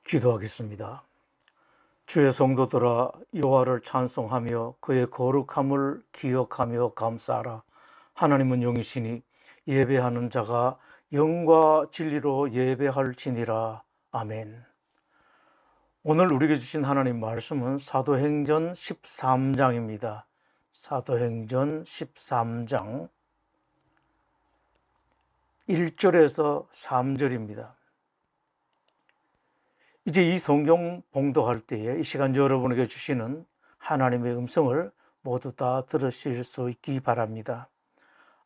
기도하겠습니다. 주의 성도들아, 여호와를 찬송하며 그의 거룩함을 기억하며 감사하라. 하나님은 영이시니 예배하는 자가 영과 진리로 예배할지니라. 아멘. 오늘 우리에게 주신 하나님 말씀은 사도행전 13장입니다. 사도행전 13장 1절에서 3절입니다. 이제 이 성경 봉독할 때에 이 시간 여러분에게 주시는 하나님의 음성을 모두 다 들으실 수 있기 바랍니다.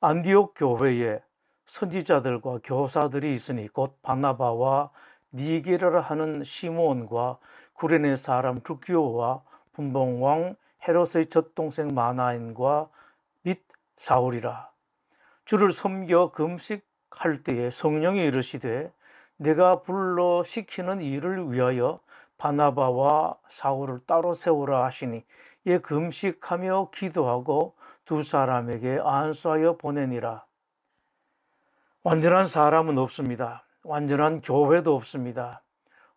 안디옥 교회에 선지자들과 교사들이 있으니 곧 바나바와 니게라라 하는 시므온과 구레네 사람 루기오와 분봉왕 헤롯의 젖동생 마나엔과 및 사울이라. 주를 섬겨 금식할 때에 성령이 이르시되 내가 불러 시키는 일을 위하여 바나바와 사울을 따로 세우라 하시니 예 금식하며 기도하고 두 사람에게 안수하여 보내니라. 완전한 사람은 없습니다. 완전한 교회도 없습니다.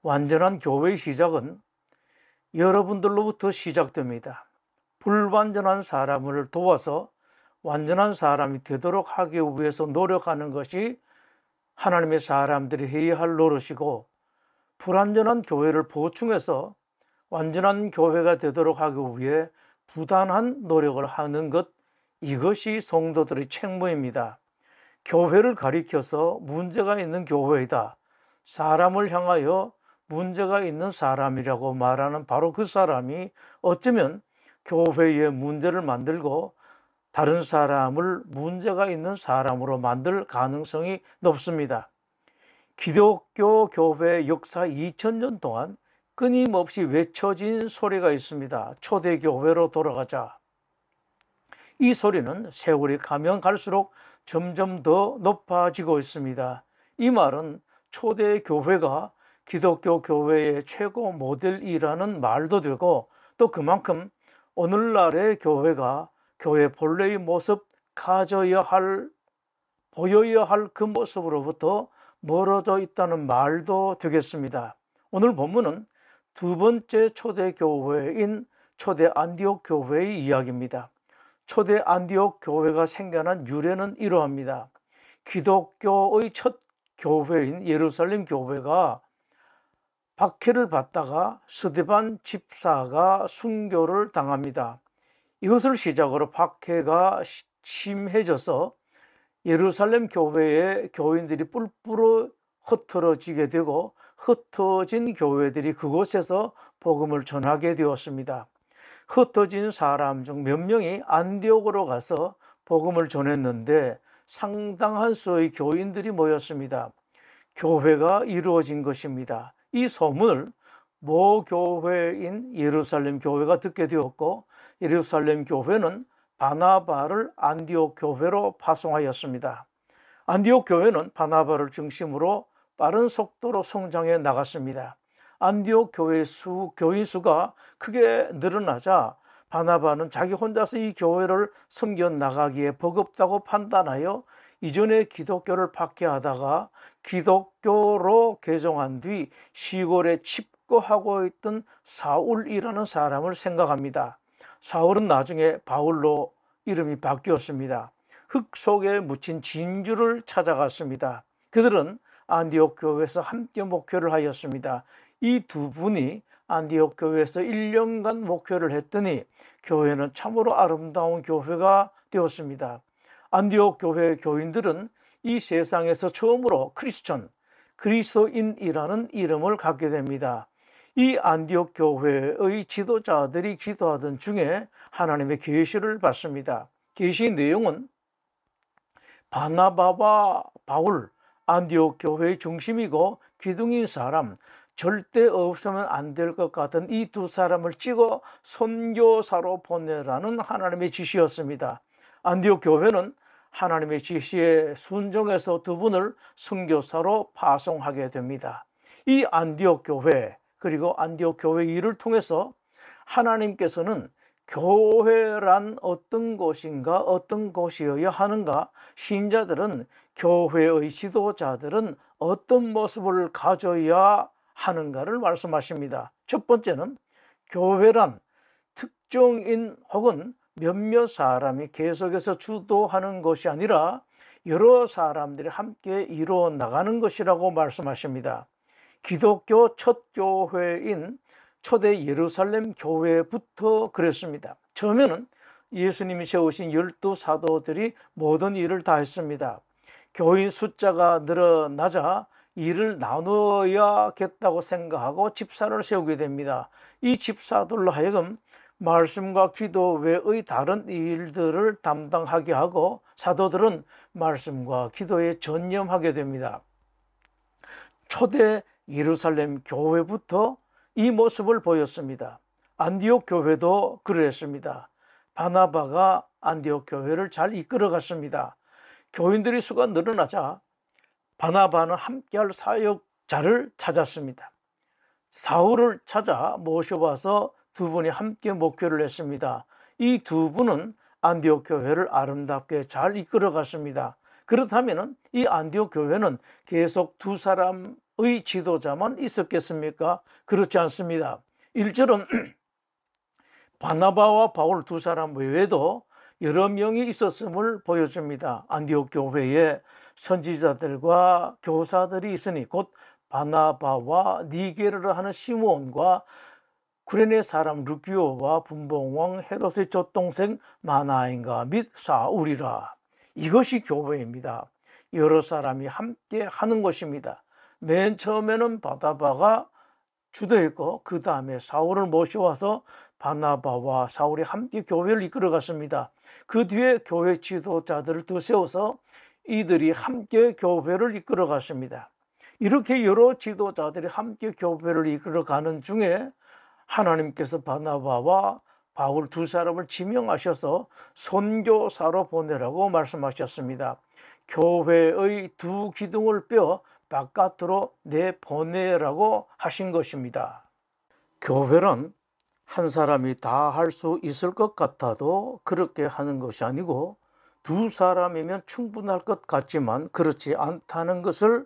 완전한 교회의 시작은 여러분들로부터 시작됩니다. 불완전한 사람을 도와서 완전한 사람이 되도록 하기 위해서 노력하는 것이 하나님의 사람들이 해야 할 노릇이고, 불완전한 교회를 보충해서 완전한 교회가 되도록 하기 위해 부단한 노력을 하는 것, 이것이 성도들의 책무입니다. 교회를 가리켜서 문제가 있는 교회이다, 사람을 향하여 문제가 있는 사람이라고 말하는 바로 그 사람이 어쩌면 교회에 문제를 만들고 다른 사람을 문제가 있는 사람으로 만들 가능성이 높습니다. 기독교 교회 역사 2000년 동안 끊임없이 외쳐진 소리가 있습니다. 초대교회로 돌아가자. 이 소리는 세월이 가면 갈수록 점점 더 높아지고 있습니다. 이 말은 초대교회가 기독교 교회의 최고 모델이라는 말도 되고, 또 그만큼 오늘날의 교회가 교회 본래의 모습, 보여야 할 그 모습으로부터 멀어져 있다는 말도 되겠습니다. 오늘 본문은 두 번째 초대교회인 초대 안디옥 교회의 이야기입니다. 초대 안디옥 교회가 생겨난 유래는 이러합니다. 기독교의 첫 교회인 예루살렘 교회가 박해를 받다가 스데반 집사가 순교를 당합니다. 이것을 시작으로 박해가 심해져서 예루살렘 교회의 교인들이 뿔뿔이 흩어지게 되고, 흩어진 교회들이 그곳에서 복음을 전하게 되었습니다. 흩어진 사람 중 몇 명이 안디옥으로 가서 복음을 전했는데 상당한 수의 교인들이 모였습니다. 교회가 이루어진 것입니다. 이 소문을 모 교회인 예루살렘 교회가 듣게 되었고, 예루살렘 교회는 바나바를 안디옥 교회로 파송하였습니다. 안디옥 교회는 바나바를 중심으로 빠른 속도로 성장해 나갔습니다. 안디옥 교인 수가 크게 늘어나자 바나바는 자기 혼자서 이 교회를 섬겨 나가기에 버겁다고 판단하여 이전에 기독교를 박해하다가 기독교로 개종한 뒤 시골에 칩거하고 있던 사울이라는 사람을 생각합니다. 사울은 나중에 바울로 이름이 바뀌었습니다. 흙 속에 묻힌 진주를 찾아갔습니다. 그들은 안디옥 교회에서 함께 목회를 하였습니다. 이 두 분이 안디옥 교회에서 1년간 목회를 했더니 교회는 참으로 아름다운 교회가 되었습니다. 안디옥 교회 교인들은 이 세상에서 처음으로 그리스도인이라는 이름을 갖게 됩니다. 이 안디옥 교회의 지도자들이 기도하던 중에 하나님의 계시를 받습니다. 계시의 내용은 바나바와 바울, 안디옥 교회의 중심이고 기둥인 사람, 절대 없으면 안 될 것 같은 이 두 사람을 찍어 선교사로 보내라는 하나님의 지시였습니다. 안디옥 교회는 하나님의 지시에 순종해서 두 분을 선교사로 파송하게 됩니다. 이 안디옥 교회, 그리고 안디옥 교회 일을 통해서 하나님께서는 교회란 어떤 곳인가, 어떤 곳이어야 하는가, 신자들은, 교회의 지도자들은 어떤 모습을 가져야 하는가를 말씀하십니다. 첫 번째는 교회란 특정인 혹은 몇몇 사람이 계속해서 주도하는 것이 아니라 여러 사람들이 함께 이루어 나가는 것이라고 말씀하십니다. 기독교 첫 교회인 초대 예루살렘 교회부터 그랬습니다. 처음에는 예수님이 세우신 12 사도들이 모든 일을 다 했습니다. 교인 숫자가 늘어나자 일을 나누어야겠다고 생각하고 집사를 세우게 됩니다. 이 집사들로 하여금 말씀과 기도 외의 다른 일들을 담당하게 하고 사도들은 말씀과 기도에 전념하게 됩니다. 초대 예루살렘 교회부터 이 모습을 보였습니다. 안디옥 교회도 그랬습니다. 바나바가 안디옥 교회를 잘 이끌어갔습니다. 교인들의 수가 늘어나자 바나바는 함께할 사역자를 찾았습니다. 사울을 찾아 모셔와서 두 분이 함께 목회를 했습니다. 이 두 분은 안디옥 교회를 아름답게 잘 이끌어갔습니다. 그렇다면 이 안디옥 교회는 계속 두 사람의 지도자만 있었겠습니까? 그렇지 않습니다. 1절은 바나바와 바울 두 사람 외에도 여러 명이 있었음을 보여줍니다. 안디옥 교회에 선지자들과 교사들이 있으니 곧 바나바와 니게르를 하는 시므온과 구레네 사람 루기오와 분봉왕 헤롯의 젖동생 마나인가 및 사울이라. 이것이 교회입니다. 여러 사람이 함께 하는 것입니다. 맨 처음에는 바나바가 주도했고 그 다음에 사울을 모셔와서 바나바와 사울이 함께 교회를 이끌어갔습니다. 그 뒤에 교회 지도자들을 더 세워서 이들이 함께 교회를 이끌어갔습니다. 이렇게 여러 지도자들이 함께 교회를 이끌어가는 중에 하나님께서 바나바와 바울 두 사람을 지명하셔서 선교사로 보내라고 말씀하셨습니다. 교회의 두 기둥을 빼어 바깥으로 내보내라고 하신 것입니다. 교회는 한 사람이 다 할 수 있을 것 같아도 그렇게 하는 것이 아니고 두 사람이면 충분할 것 같지만 그렇지 않다는 것을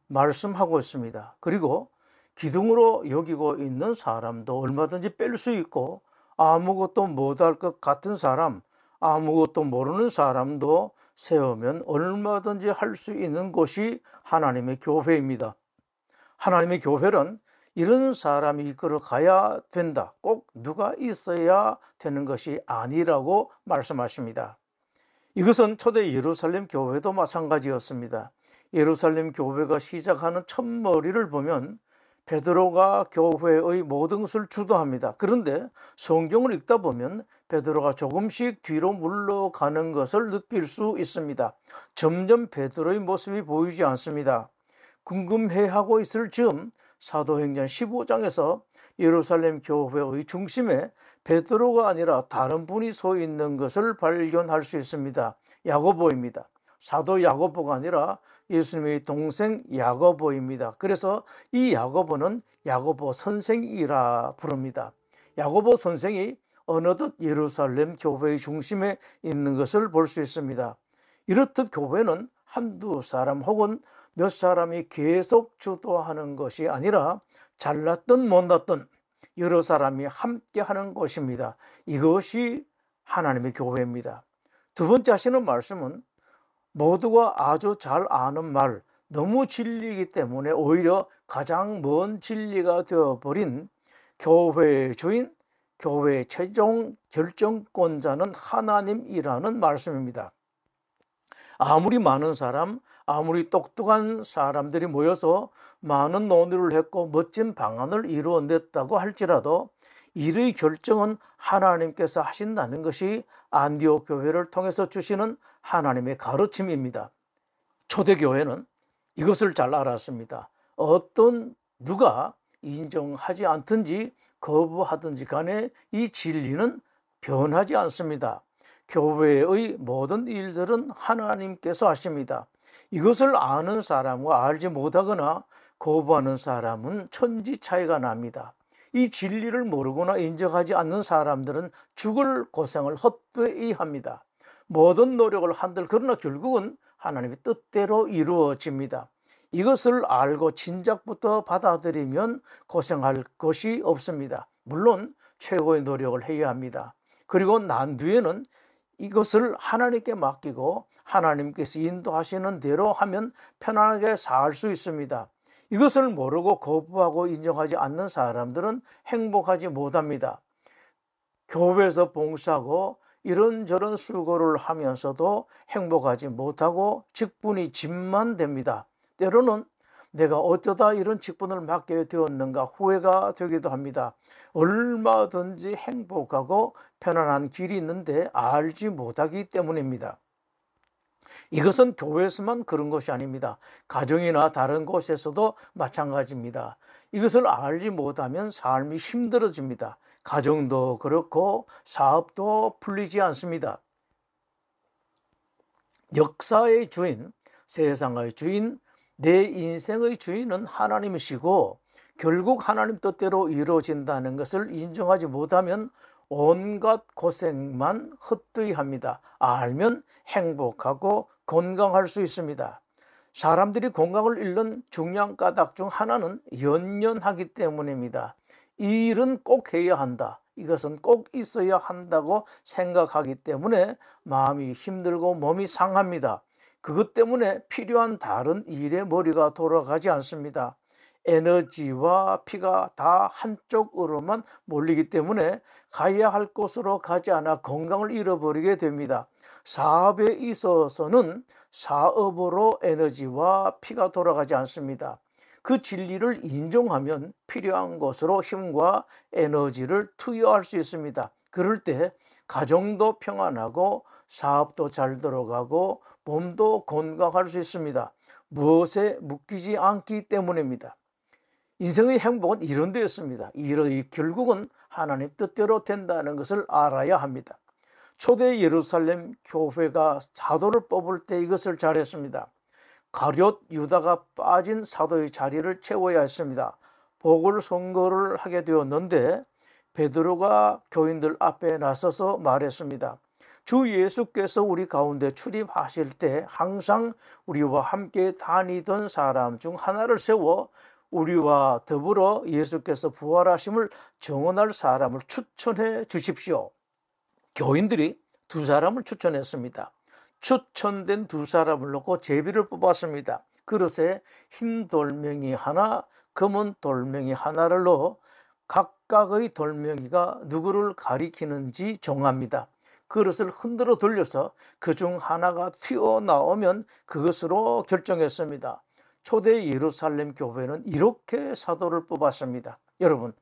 말씀하고 있습니다. 그리고 기둥으로 여기고 있는 사람도 얼마든지 뺄 수 있고 아무것도 못할 것 같은 사람, 아무것도 모르는 사람도 세우면 얼마든지 할 수 있는 곳이 하나님의 교회입니다. 하나님의 교회는 이런 사람이 이끌어 가야 된다. 꼭 누가 있어야 되는 것이 아니라고 말씀하십니다. 이것은 초대 예루살렘 교회도 마찬가지였습니다. 예루살렘 교회가 시작하는 첫머리를 보면 베드로가 교회의 모든 것을 주도합니다. 그런데 성경을 읽다 보면 베드로가 조금씩 뒤로 물러가는 것을 느낄 수 있습니다. 점점 베드로의 모습이 보이지 않습니다. 궁금해하고 있을 즈음 사도행전 15장에서 예루살렘 교회의 중심에 베드로가 아니라 다른 분이 서 있는 것을 발견할 수 있습니다. 야고보입니다. 사도 야고보가 아니라 예수님의 동생 야고보입니다. 그래서 이 야고보는 야고보 선생이라 부릅니다. 야고보 선생이 어느덧 예루살렘 교회의 중심에 있는 것을 볼 수 있습니다. 이렇듯 교회는 한두 사람 혹은 몇 사람이 계속 주도하는 것이 아니라 잘났든 못났든 여러 사람이 함께 하는 것입니다. 이것이 하나님의 교회입니다. 두 번째 하시는 말씀은 모두가 아주 잘 아는 말, 너무 진리이기 때문에 오히려 가장 먼 진리가 되어버린 교회의 주인, 교회의 최종 결정권자는 하나님이라는 말씀입니다. 아무리 많은 사람, 아무리 똑똑한 사람들이 모여서 많은 논의를 했고 멋진 방안을 이루어냈다고 할지라도 이의 결정은 하나님께서 하신다는 것이 안디옥 교회를 통해서 주시는 하나님의 가르침입니다. 초대교회는 이것을 잘 알았습니다. 어떤 누가 인정하지 않든지 거부하든지 간에 이 진리는 변하지 않습니다. 교회의 모든 일들은 하나님께서 하십니다. 이것을 아는 사람과 알지 못하거나 거부하는 사람은 천지 차이가 납니다. 이 진리를 모르거나 인정하지 않는 사람들은 죽을 고생을 헛되이 합니다. 모든 노력을 한들 그러나 결국은 하나님의 뜻대로 이루어집니다. 이것을 알고 진작부터 받아들이면 고생할 것이 없습니다. 물론 최고의 노력을 해야 합니다. 그리고 난 뒤에는 이것을 하나님께 맡기고 하나님께서 인도하시는 대로 하면 편안하게 살 수 있습니다. 이것을 모르고 거부하고 인정하지 않는 사람들은 행복하지 못합니다. 교회에서 봉사하고 이런저런 수고를 하면서도 행복하지 못하고 직분이 짐만 됩니다. 때로는 내가 어쩌다 이런 직분을 맡게 되었는가 후회가 되기도 합니다. 얼마든지 행복하고 편안한 길이 있는데 알지 못하기 때문입니다. 이것은 교회에서만 그런 것이 아닙니다. 가정이나 다른 곳에서도 마찬가지입니다. 이것을 알지 못하면 삶이 힘들어집니다. 가정도 그렇고 사업도 풀리지 않습니다. 역사의 주인, 세상의 주인, 내 인생의 주인은 하나님이시고 결국 하나님 뜻대로 이루어진다는 것을 인정하지 못하면 온갖 고생만 헛되이 합니다. 알면 행복하고 건강할 수 있습니다. 사람들이 건강을 잃는 중요한 까닭 중 하나는 연연하기 때문입니다. 이 일은 꼭 해야 한다. 이것은 꼭 있어야 한다고 생각하기 때문에 마음이 힘들고 몸이 상합니다. 그것 때문에 필요한 다른 일에 머리가 돌아가지 않습니다. 에너지와 피가 다 한쪽으로만 몰리기 때문에 가야 할 곳으로 가지 않아 건강을 잃어버리게 됩니다. 사업에 있어서는 사업으로 에너지와 피가 돌아가지 않습니다. 그 진리를 인정하면 필요한 곳으로 힘과 에너지를 투여할 수 있습니다. 그럴 때 가정도 평안하고 사업도 잘 돌아가고 몸도 건강할 수 있습니다. 무엇에 묶이지 않기 때문입니다. 인생의 행복은 이런 데였습니다. 결국은 하나님 뜻대로 된다는 것을 알아야 합니다. 초대 예루살렘 교회가 사도를 뽑을 때 이것을 잘했습니다. 가룟 유다가 빠진 사도의 자리를 채워야 했습니다. 보궐선거를 하게 되었는데 베드로가 교인들 앞에 나서서 말했습니다. 주 예수께서 우리 가운데 출입하실 때 항상 우리와 함께 다니던 사람 중 하나를 세워 우리와 더불어 예수께서 부활하심을 증언할 사람을 추천해 주십시오. 교인들이 두 사람을 추천했습니다. 추천된 두 사람을 놓고 제비를 뽑았습니다. 그릇에 흰 돌멩이 하나, 검은 돌멩이 하나를 넣어 각각의 돌멩이가 누구를 가리키는지 정합니다. 그릇을 흔들어 돌려서 그중 하나가 튀어나오면 그것으로 결정했습니다. 초대 예루살렘 교회는 이렇게 사도를 뽑았습니다. 여러분,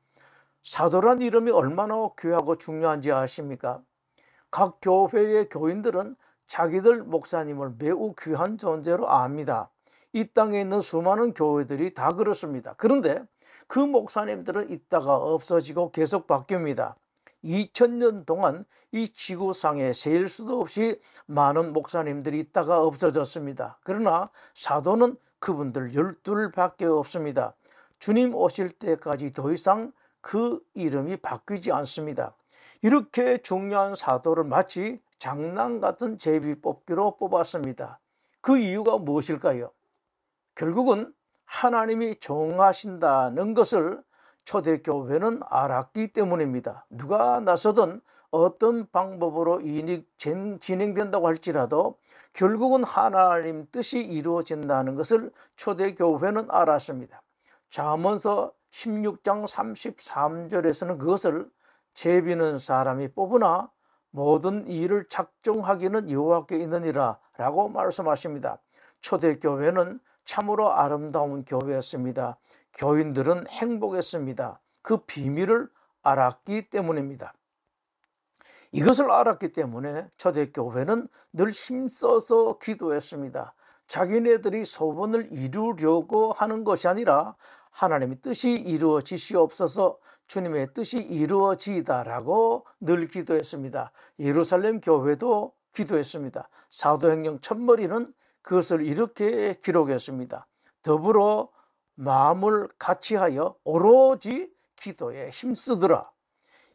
사도란 이름이 얼마나 귀하고 중요한지 아십니까? 각 교회의 교인들은 자기들 목사님을 매우 귀한 존재로 압니다. 이 땅에 있는 수많은 교회들이 다 그렇습니다. 그런데 그 목사님들은 있다가 없어지고 계속 바뀝니다. 2000년 동안 이 지구상에 셀 수도 없이 많은 목사님들이 있다가 없어졌습니다. 그러나 사도는 그분들 12밖에 없습니다. 주님 오실 때까지 더 이상 그 이름이 바뀌지 않습니다. 이렇게 중요한 사도를 마치 장난 같은 제비 뽑기로 뽑았습니다. 그 이유가 무엇일까요? 결국은 하나님이 정하신다는 것을 초대교회는 알았기 때문입니다. 누가 나서든 어떤 방법으로 일이 진행된다고 할지라도 결국은 하나님 뜻이 이루어진다는 것을 초대교회는 알았습니다. 잠언서 16장 33절에서는 그것을 제비는 사람이 뽑으나 모든 일을 작정하기는 여호와께 있느니라 라고 말씀하십니다. 초대교회는 참으로 아름다운 교회였습니다. 교인들은 행복했습니다. 그 비밀을 알았기 때문입니다. 이것을 알았기 때문에 초대교회는 늘 힘써서 기도했습니다. 자기네들이 소원을 이루려고 하는 것이 아니라 하나님의 뜻이 이루어지시옵소서, 주님의 뜻이 이루어지다라고 늘 기도했습니다. 예루살렘 교회도 기도했습니다. 사도행전 첫머리는 그것을 이렇게 기록했습니다. 더불어 마음을 같이하여 오로지 기도에 힘쓰더라.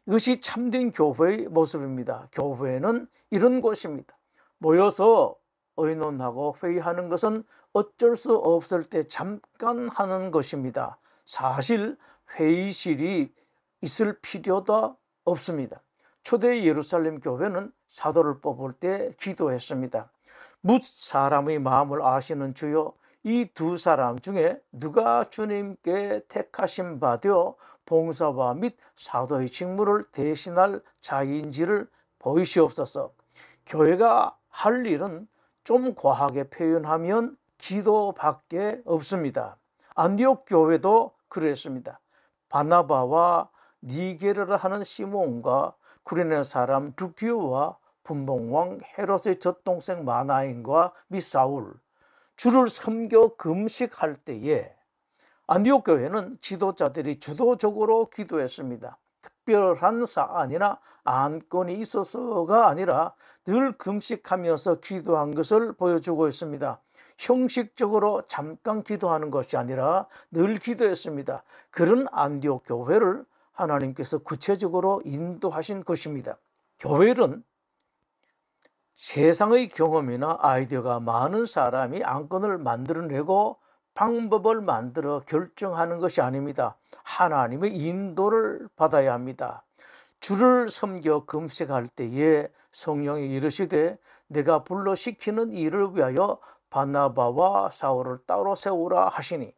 이것이 참된 교회의 모습입니다. 교회는 이런 곳입니다. 모여서 의논하고 회의하는 것은 어쩔 수 없을 때 잠깐 하는 것입니다. 사실 회의실이 있을 필요도 없습니다. 초대 예루살렘 교회는 사도를 뽑을 때 기도했습니다. 뭇 사람의 마음을 아시는 주여, 이 두 사람 중에 누가 주님께 택하신 바 되어 봉사와 및 사도의 직무를 대신할 자인지를 보이시옵소서. 교회가 할 일은 좀 과하게 표현하면 기도밖에 없습니다. 안디옥 교회도 그랬습니다. 바나바와 니게르를 하는 시몬과 구레네 사람 루키오와 분봉왕 헤롯의 젖동생 마나인과 및 사울, 주를 섬겨 금식할 때에 안디옥 교회는 지도자들이 주도적으로 기도했습니다. 특별한 사안이나 안건이 있어서가 아니라 늘 금식하면서 기도한 것을 보여주고 있습니다. 형식적으로 잠깐 기도하는 것이 아니라 늘 기도했습니다. 그런 안디옥 교회를 하나님께서 구체적으로 인도하신 것입니다. 교회는 세상의 경험이나 아이디어가 많은 사람이 안건을 만들어내고 방법을 만들어 결정하는 것이 아닙니다. 하나님의 인도를 받아야 합니다. 주를 섬겨 금식할 때에 성령이 이르시되 내가 불러 시키는 일을 위하여 바나바와 사울을 따로 세우라 하시니,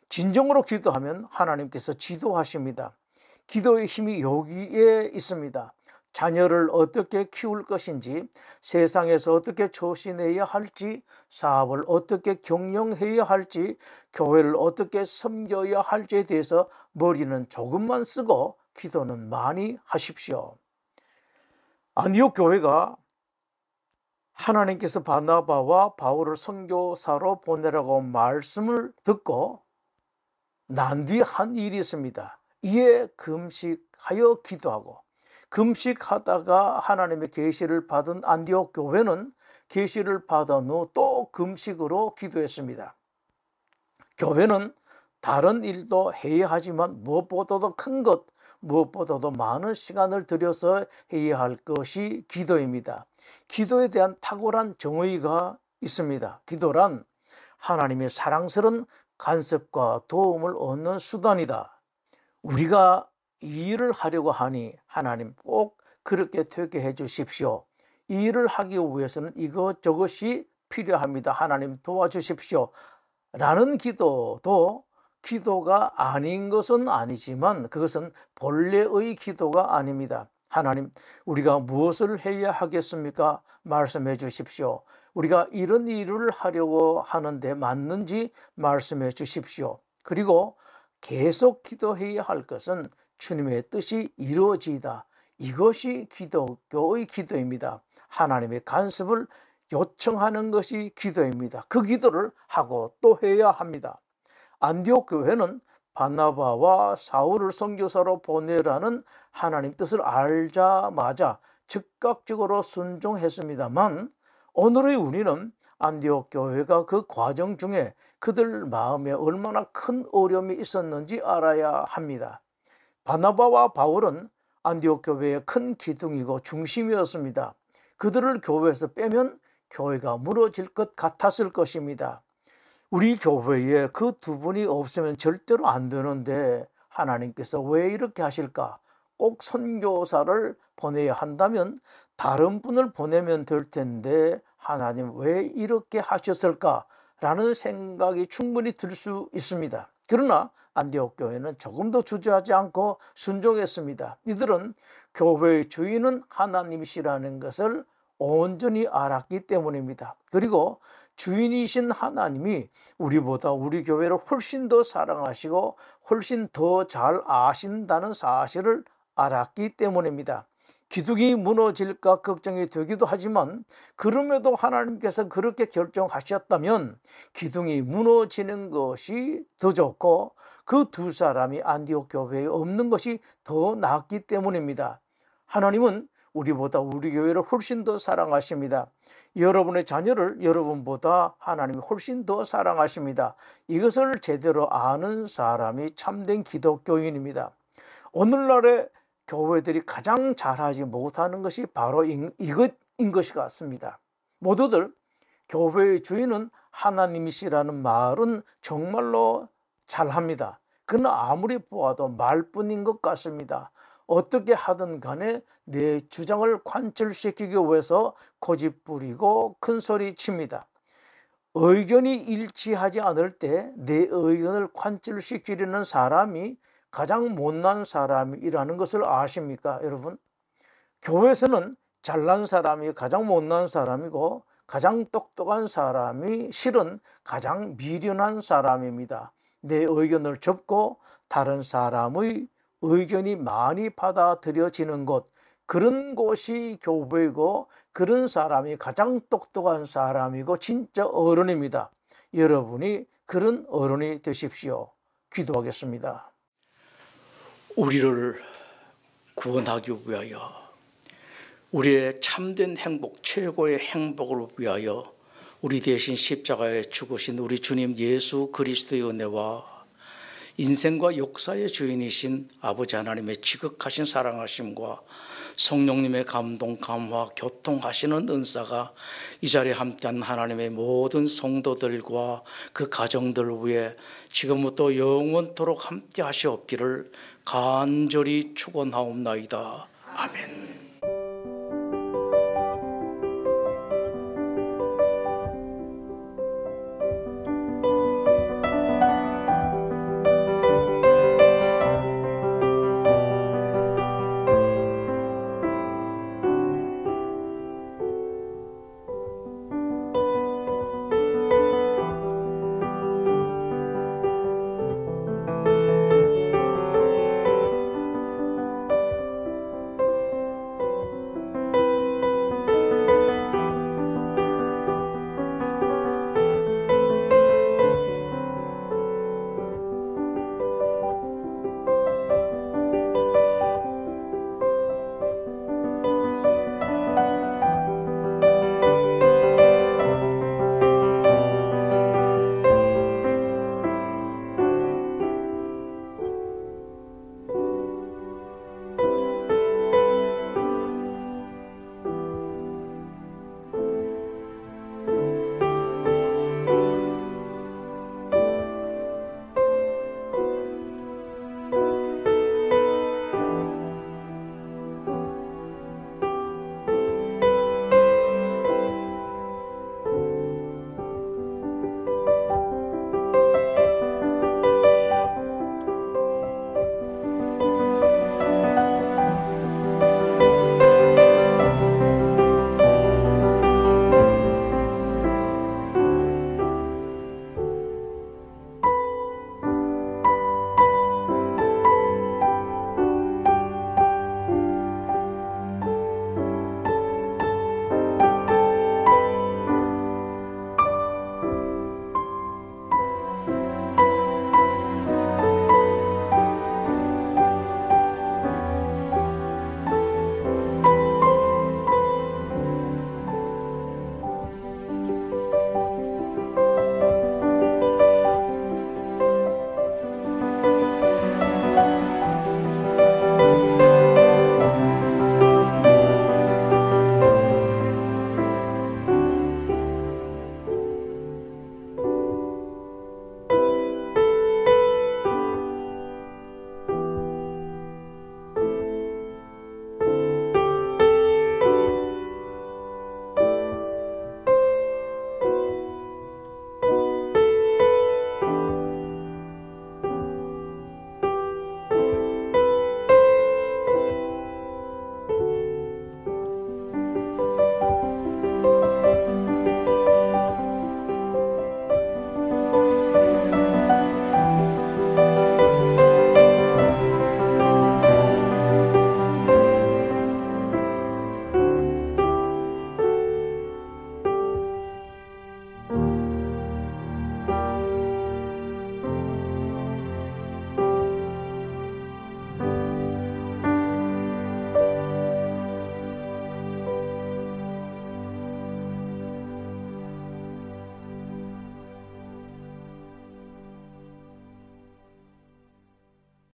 진정으로 기도하면 하나님께서 지도하십니다. 기도의 힘이 여기에 있습니다. 자녀를 어떻게 키울 것인지, 세상에서 어떻게 조신해야 할지, 사업을 어떻게 경영해야 할지, 교회를 어떻게 섬겨야 할지에 대해서 머리는 조금만 쓰고 기도는 많이 하십시오. 안디옥 교회가 하나님께서 바나바와 바울을 선교사로 보내라고 말씀을 듣고 난 뒤에 한 일이 있습니다. 이에 금식하여 기도하고, 금식하다가 하나님의 계시를 받은 안디옥 교회는 계시를 받은 후 또 금식으로 기도했습니다. 교회는 다른 일도 해야 하지만 무엇보다도 큰 것, 무엇보다도 많은 시간을 들여서 해야 할 것이 기도입니다. 기도에 대한 탁월한 정의가 있습니다. 기도란 하나님의 사랑스러운 간섭과 도움을 얻는 수단이다. 우리가 이 일을 하려고 하니 하나님 꼭 그렇게 되게 해 주십시오. 이 일을 하기 위해서는 이것저것이 필요합니다. 하나님 도와주십시오. 라는 기도도 기도가 아닌 것은 아니지만 그것은 본래의 기도가 아닙니다. 하나님, 우리가 무엇을 해야 하겠습니까? 말씀해 주십시오. 우리가 이런 일을 하려고 하는데 맞는지 말씀해 주십시오. 그리고 계속 기도해야 할 것은 주님의 뜻이 이루어지이다. 이것이 기독교의 기도입니다. 하나님의 간섭을 요청하는 것이 기도입니다. 그 기도를 하고 또 해야 합니다. 안디옥 교회는 바나바와 사울을 선교사로 보내라는 하나님 뜻을 알자마자 즉각적으로 순종했습니다만, 오늘의 우리는 안디옥 교회가 그 과정 중에 그들 마음에 얼마나 큰 어려움이 있었는지 알아야 합니다. 바나바와 바울은 안디옥 교회의 큰 기둥이고 중심이었습니다. 그들을 교회에서 빼면 교회가 무너질 것 같았을 것입니다. 우리 교회에 그 두 분이 없으면 절대로 안 되는데 하나님께서 왜 이렇게 하실까? 꼭 선교사를 보내야 한다면 다른 분을 보내면 될 텐데 하나님 왜 이렇게 하셨을까? 라는 생각이 충분히 들 수 있습니다. 그러나 안디옥 교회는 조금도 주저하지 않고 순종했습니다. 이들은 교회의 주인은 하나님이시라는 것을 온전히 알았기 때문입니다. 그리고 주인이신 하나님이 우리보다 우리 교회를 훨씬 더 사랑하시고 훨씬 더 잘 아신다는 사실을 알았기 때문입니다. 기둥이 무너질까 걱정이 되기도 하지만 그럼에도 하나님께서 그렇게 결정하셨다면 기둥이 무너지는 것이 더 좋고 그 두 사람이 안디옥 교회에 없는 것이 더 낫기 때문입니다. 하나님은 우리보다 우리 교회를 훨씬 더 사랑하십니다. 여러분의 자녀를 여러분보다 하나님이 훨씬 더 사랑하십니다. 이것을 제대로 아는 사람이 참된 기독교인입니다. 오늘날의 교회들이 가장 잘하지 못하는 것이 바로 이것인 것 같습니다. 모두들 교회의 주인은 하나님이시라는 말은 정말로 잘합니다. 그는 아무리 보아도 말뿐인 것 같습니다. 어떻게 하든 간에 내 주장을 관철시키기 위해서 고집부리고 큰소리 칩니다. 의견이 일치하지 않을 때 내 의견을 관철시키려는 사람이 가장 못난 사람이라는 것을 아십니까, 여러분? 교회에서는 잘난 사람이 가장 못난 사람이고 가장 똑똑한 사람이 실은 가장 미련한 사람입니다. 내 의견을 접고 다른 사람의 의견이 많이 받아들여지는 곳, 그런 곳이 교회이고 그런 사람이 가장 똑똑한 사람이고 진짜 어른입니다. 여러분이 그런 어른이 되십시오. 기도하겠습니다. 우리를 구원하기 위하여, 우리의 참된 행복, 최고의 행복을 위하여 우리 대신 십자가에 죽으신 우리 주님 예수 그리스도의 은혜와 인생과 역사의 주인이신 아버지 하나님의 지극하신 사랑하심과 성령님의 감동, 감화, 교통하시는 은사가 이 자리에 함께한 하나님의 모든 성도들과 그 가정들 위해 지금부터 영원토록 함께 하시옵기를 간절히 축원하옵나이다. 아멘.